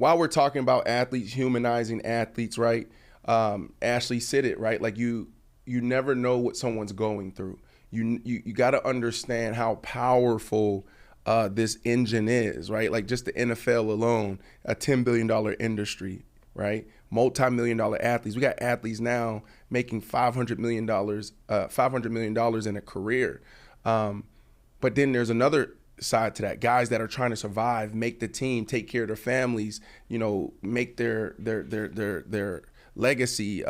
while we're talking about athletes, humanizing athletes, right? Ashley said it, right? Like you never know what someone's going through. You got to understand how powerful this engine is, right? Like just the NFL alone, a $10 billion industry, right? Multi-million-dollar athletes. We got athletes now making $500 million in a career. But then there's another side to that. Guys that are trying to survive, make the team, take care of their families, make their legacy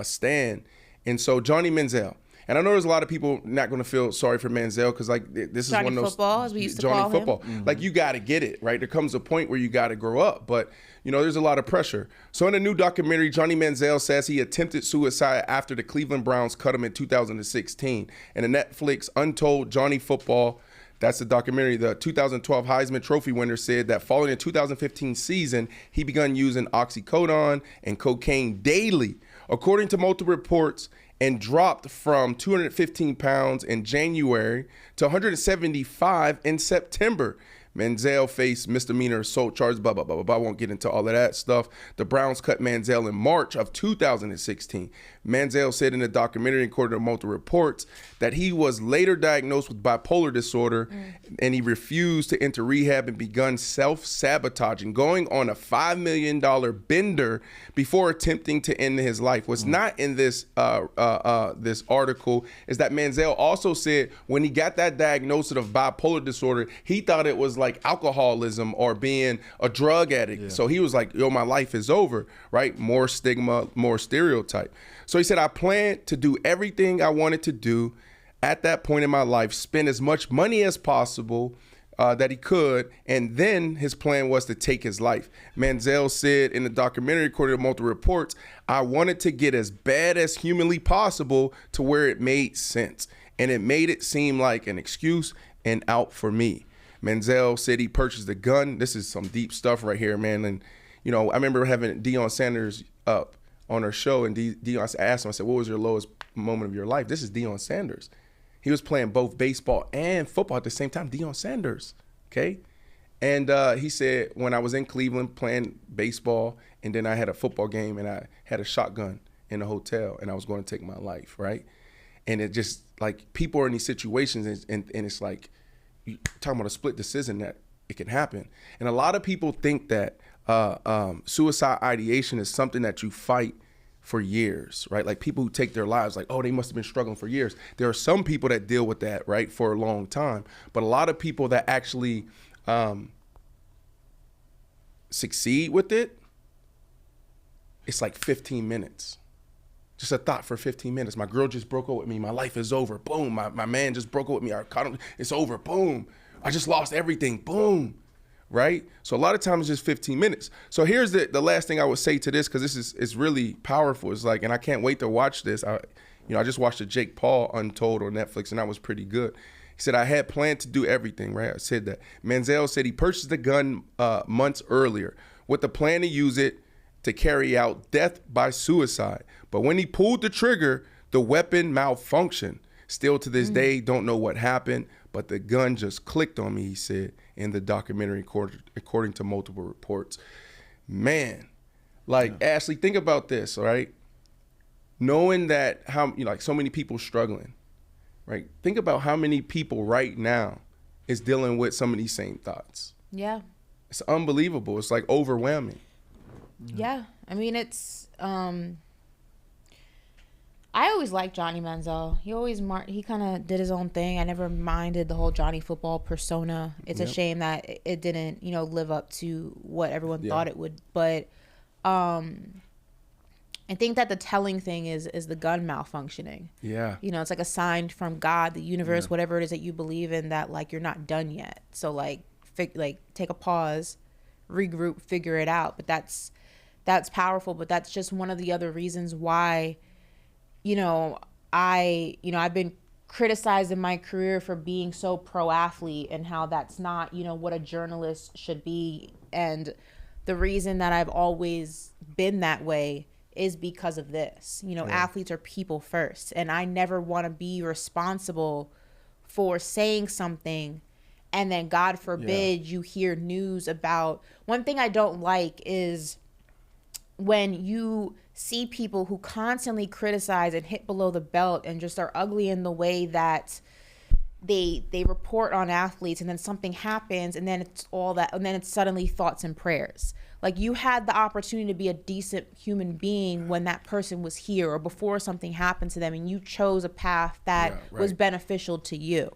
stand. And so Johnny Manziel. And I know there's a lot of people not going to feel sorry for Manziel because, like, this is Johnny one of those football, as we used to Johnny call him. football. Mm-hmm. Like, you got to get it, right? There comes a point where you got to grow up, but there's a lot of pressure. So in a new documentary, Johnny Manziel says he attempted suicide after the Cleveland Browns cut him in 2016. And the Netflix Untold Johnny Football, that's the documentary. The 2012 Heisman Trophy winner said that following the 2015 season, he began using oxycodone and cocaine daily, according to multiple reports, and dropped from 215 pounds in January to 175 in September. Manziel faced misdemeanor assault charges, blah, blah, blah, blah, blah. I won't get into all of that stuff. The Browns cut Manziel in March of 2016. Manziel said in the documentary, according to multiple reports, that he was later diagnosed with bipolar disorder and he refused to enter rehab and begun self-sabotaging, going on a $5 million bender before attempting to end his life. What's not in this this article is that Manziel also said when he got that diagnosis of bipolar disorder, he thought it was like alcoholism or being a drug addict. Yeah. So he was like, yo, my life is over, right? More stigma, more stereotype. So he said, I planned to do everything I wanted to do at that point in my life, spend as much money as possible that he could, and then his plan was to take his life. Manziel said in the documentary, according to multiple reports, I wanted to get as bad as humanly possible to where it made sense, and it made it seem like an excuse and out for me. Manziel said he purchased a gun. This is some deep stuff right here, man. And, I remember having Deion Sanders up on her show, and Deion asked him, I said, what was your lowest moment of your life? This is Deion Sanders. He was playing both baseball and football at the same time, Deion Sanders, okay? And he said, when I was in Cleveland playing baseball, and then I had a football game, and I had a shotgun in a hotel, and I was going to take my life, right? And it just, like, people are in these situations, and it's like, you're talking about a split decision that it can happen. And a lot of people think that suicide ideation is something that you fight for years, right? Like people who take their lives, like, oh, they must have been struggling for years. There are some people that deal with that, right, for a long time. But a lot of people that actually succeed with it, it's like 15 minutes. Just a thought for 15 minutes. My girl just broke up with me. My life is over. Boom. My man just broke up with me. I caught him. It's over. Boom. I just lost everything. Boom. Right? So a lot of times it's just 15 minutes. So here's the last thing I would say to this, because this is really powerful. It's like, and I can't wait to watch this. I just watched the Jake Paul Untold on Netflix, and that was pretty good. He said, I had planned to do everything, right? I said that. Manziel said he purchased the gun months earlier with the plan to use it to carry out death by suicide. But when he pulled the trigger, the weapon malfunctioned. Still to this day, don't know what happened, but the gun just clicked on me, he said in the documentary, according to multiple reports. Man, Ashley, think about this, all right? Knowing that so many people struggling, right? Think about how many people right now is dealing with some of these same thoughts. Yeah. It's unbelievable. It's like overwhelming. Yeah. I mean, it's, I always liked Johnny Manziel. He kind of did his own thing. I never minded the whole Johnny football persona. It's a shame that it didn't, live up to what everyone thought it would. But I think that the telling thing is the gun malfunctioning. Yeah. It's like a sign from God, the universe, whatever it is that you believe in, that like you're not done yet. So take a pause, regroup, figure it out. But that's powerful. But that's just one of the other reasons why, I've been criticized in my career for being so pro athlete and how that's not, what a journalist should be. And the reason that I've always been that way is because of this. Athletes are people first. And I never want to be responsible for saying something and then God forbid you hear news about. One thing I don't like is when you see people who constantly criticize and hit below the belt and just are ugly in the way that they report on athletes, and then something happens, and then it's all that, and then it's suddenly thoughts and prayers. Like, you had the opportunity to be a decent human being when that person was here or before something happened to them, and you chose a path that was beneficial to you.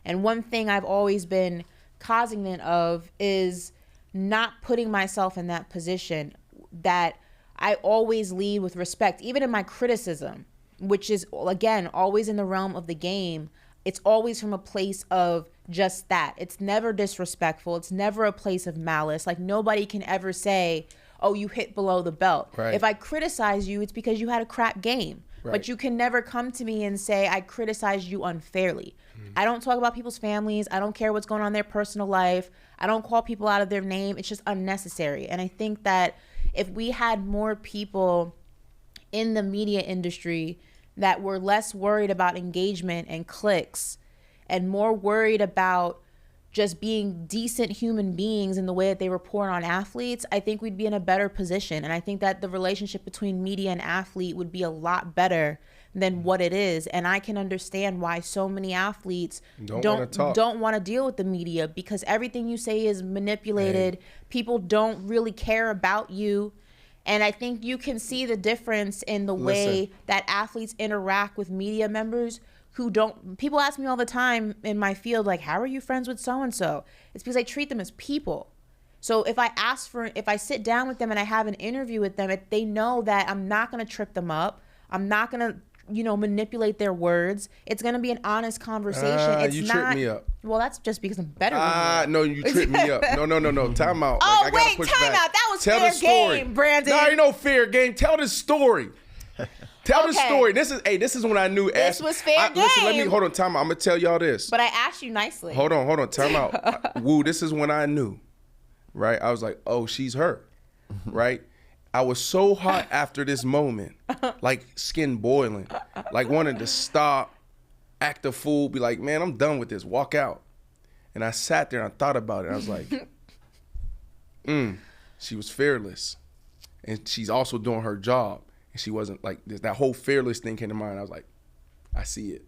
And one thing I've always been cognizant of is not putting myself in that position, that I always lead with respect, even in my criticism, which is, again, always in the realm of the game. It's always from a place of just that. It's never disrespectful. It's never a place of malice. Like, nobody can ever say, oh, you hit below the belt. Right. If I criticize you, it's because you had a crap game. Right. But you can never come to me and say, I criticized you unfairly. I don't talk about people's families. I don't care what's going on in their personal life. I don't call people out of their name. It's just unnecessary. And I think that if we had more people in the media industry that were less worried about engagement and clicks and more worried about just being decent human beings in the way that they report on athletes, I think we'd be in a better position. And I think that the relationship between media and athlete would be a lot better than what it is. And I can understand why so many athletes don't want to deal with the media, because everything you say is manipulated. People don't really care about you. And I think you can see the difference in the way that athletes interact with media members who don't. People ask me all the time in my field, like, how are you friends with so-and-so? It's because I treat them as people. So if I sit down with them and I have an interview with them, they know that I'm not going to trip them up. I'm not going to, manipulate their words. It's going to be an honest conversation. You tripped me up. Well, that's just because I'm better than you. No, you tripped me up. No. Time out. Oh, like, wait, time out. That was fair game, Brandon. No, ain't no fair game. Tell the story. Tell the story. This is when I knew. This was fair game. Listen, hold on. Time out. I'm going to tell y'all this. But I asked you nicely. Hold on. Time out. Woo, this is when I knew, right? I was like, oh, she's her, right? I was so hot after this moment, like skin boiling, like wanted to stop, act a fool, be like, man, I'm done with this, walk out. And I sat there and I thought about it. I was like, she was fearless. And she's also doing her job. And she wasn't like this. That whole fearless thing came to mind. I was like, I see it.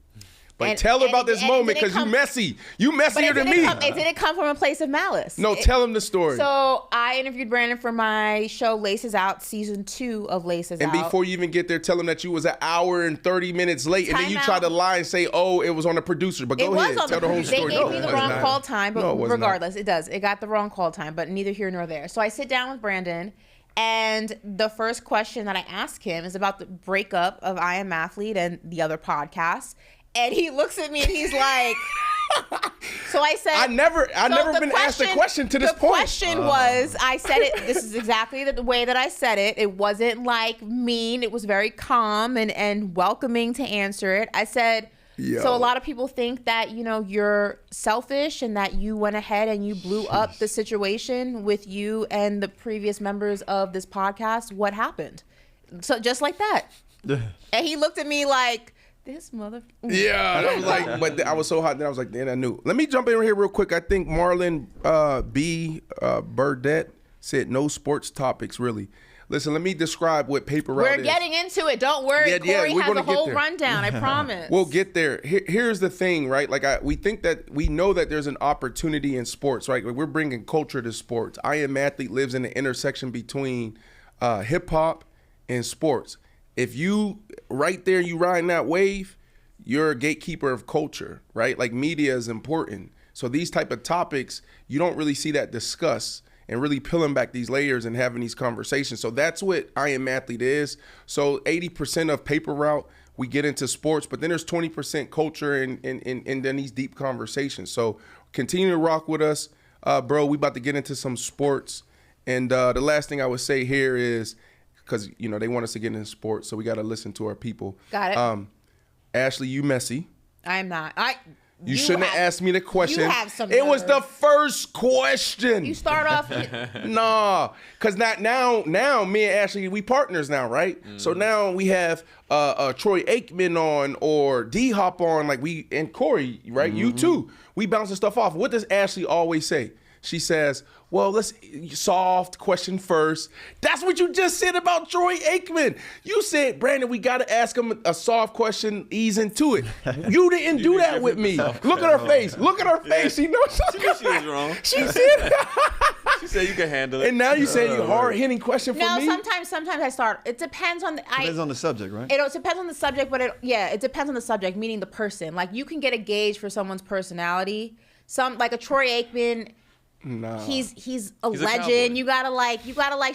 But tell her about this moment, because you messy. You messier than me. It didn't come from a place of malice. No, tell him the story. So I interviewed Brandon for my show Laces Out, season 2 of Laces Out. And before you even get there, tell him that you was an hour and 30 minutes late. And then you tried to lie and say, oh, it was on the producer. But go ahead, tell the whole story. They gave me the wrong call time, but regardless, it does. It got the wrong call time, but neither here nor there. So I sit down with Brandon, and the first question that I ask him is about the breakup of I Am Athlete and the other podcasts. And he looks at me and he's like, so I said, I've never been asked a question to this point. The question was, I said it, this is exactly the way that I said it. It wasn't like mean. It was very calm and welcoming to answer it. I said, so a lot of people think that, you're selfish and that you went ahead and you blew up the situation with you and the previous members of this podcast. What happened? So just like that. And he looked at me like, this mother. Yeah, I was like, but I was so hot that I was like, then I knew. Let me jump in here real quick. I think Marlon B. Burdette said no sports topics, really. Listen, let me describe what paper route is. We're getting into it. Don't worry. Corey has a whole rundown. I promise. We'll get there. Here's the thing, right? Like we know that there's an opportunity in sports, right? Like, we're bringing culture to sports. I Am Athlete lives in the intersection between hip hop and sports. If you right there, you riding that wave, you're a gatekeeper of culture, right? Like, media is important. So these type of topics, you don't really see that discussed and really peeling back these layers and having these conversations. So that's what I Am Athlete is. So 80% of paper route, we get into sports, but then there's 20% culture and then these deep conversations. So continue to rock with us. Bro, we about to get into some sports. And the last thing I would say here is, because, they want us to get into sports, so we got to listen to our people. Got it. Ashley, you messy. I'm not. You shouldn't have asked me the question. You have some It was nerve. the first question. You start off. Nah, because now me and Ashley, we partners now, right? So now we have Troy Aikman on or D-Hop on, like we, and Corey, right? You too. We bouncing stuff off. What does Ashley always say? She says, well, let's soft question first. That's what you just said about Troy Aikman. You said, Brandon, we got to ask him a soft question, ease into it. You didn't do that with me. Look at her face. Look at her face. She knows She knew she was wrong. She said She said you can handle it. And now you say you hard-hitting question for No, me? sometimes I start. It depends on the. Depends on the subject, right? It depends on the subject, but it depends on the subject, meaning the person. Like you can get a gauge for someone's personality. Like a Troy Aikman. Nah. He's a He's a legend. cowboy. You gotta like.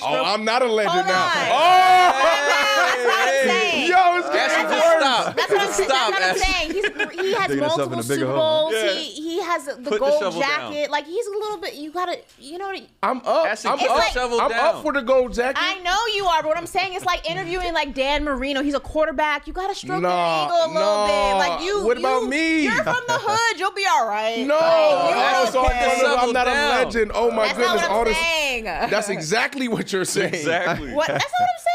Oh, I'm not a legend Hold now. on. Oh, That's what I'm saying. Yo, it's Ashley, getting just worse. stop. That's what I'm saying. Stop, That's what I'm Ashley. saying. He has Digging himself in multiple a bigger Super hole. Bowls. Yeah. He has the Put the gold shovel jacket. down. Like he's a little bit. You gotta. I'm up. Ashley, I'm put up. the shovel I'm down. up for the gold jacket. I know you are, but what I'm saying is like interviewing like Dan Marino. He's a quarterback. You gotta stroke the Nah, angle a little bit. Like you. What about me? You're from the hood. You'll be all right. No, Like, so okay. I'm not Down. a legend. Oh my That's goodness, not all what I'm this. saying. That's exactly what you're saying. Exactly. What? That's not what I'm saying.